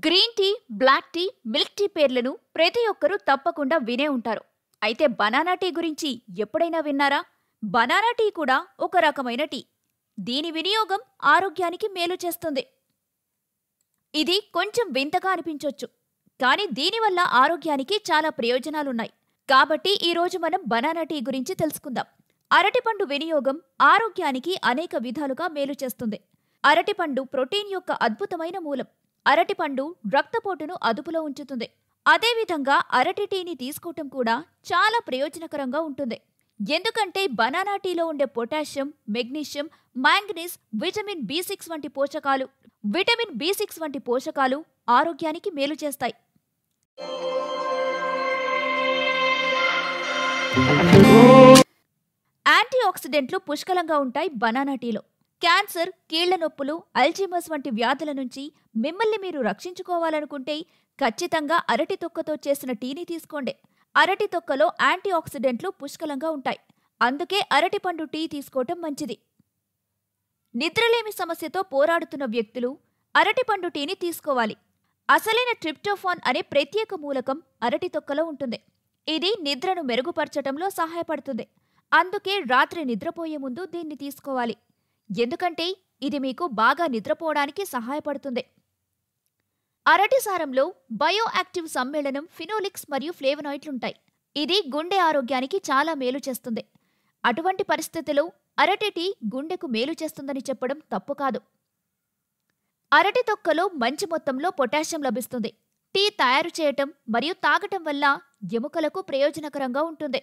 Green tea, black tea, milk tea పేర్లను ప్రతి ఒక్కరూ తప్పకుండా వినే ఉంటారు. అయితే బనానా టీ గురించి ఎప్పుడైనా విన్నారా? బనానా టీ కూడా ఒక రకమైన టీ. దీని వినియోగం ఆరోగ్యానికి మేలు చేస్తుంది. ఇది కొంచెం వింతగా అనిపించొచ్చు, కానీ దీనివల్ల ఆరోగ్యానికి చాలా ప్రయోజనాలున్నాయి. కాబట్టి ఈరోజు మనం బనానా టీ గురించి తెలుసుకుందాం. అరటిపండు వినియోగం ఆరోగ్యానికి అనేక విధాలుగా మేలు చేస్తుంది. అరటిపండు ప్రోటీన్ యొక్క అద్భుతమైన మూలం. అరటిపండు రక్తపోటును అదుపులో ఉంచుతుంది. అదేవిధంగా అరటి టీని తీసుకోవటం కూడా చాలా ప్రయోజనకరంగా ఉంటుంది. ఎందుకంటే బనానా టీలో ఉండే potassium, magnesium, manganese, vitamin B6 వంటి పోషకాలు ఆరోగ్యానికి మేలు చేస్తాయి. యాంటీ ఆక్సిడెంట్లు పుష్కలంగా ఉంటాయి బనానా టీలో. క్యాన్సర్, కీళ్ల నొప్పులు, అల్జీమర్స్ వంటి వ్యాధుల నుంచి మిమ్మల్ని మీరు రక్షించుకోవాలనుకుంటే ఖచ్చితంగా అరటి తొక్కతో చేసిన టీని తీసుకోండి. అరటి తొక్కలో యాంటీ ఆక్సిడెంట్లు పుష్కలంగా ఉంటాయి. అందుకే అరటిపండు టీ తీసుకోవటం మంచిది. నిద్రలేమి సమస్యతో పోరాడుతున్న వ్యక్తులు అరటిపండు టీని తీసుకోవాలి. అసలైన ట్రిప్టోఫాన్ అనే ప్రత్యేక మూలకం అరటి తొక్కలో ఉంటుంది. ఇది నిద్రను మెరుగుపరచటంలో సహాయపడుతుంది. అందుకే రాత్రి నిద్రపోయే ముందు దీన్ని తీసుకోవాలి. ఎందుకంటే ఇది మీకు బాగా నిద్రపోవడానికి సహాయపడుతుంది. అరటి సారంలో బయో యాక్టివ్ సమ్మేళనం ఫినోలిక్స్ మరియు ఫ్లేవనాయిడ్లుంటాయి. ఇది గుండె ఆరోగ్యానికి చాలా మేలు చేస్తుంది. అటువంటి పరిస్థితిలో అరటి టీ గుండెకు మేలు చేస్తుందని చెప్పడం తప్పు కాదు. అరటి తొక్కలో మంచి మొత్తంలో పొటాషియం లభిస్తుంది. టీ తయారు చేయటం మరియు తాగటం వల్ల ఎముకలకు ప్రయోజనకరంగా ఉంటుంది.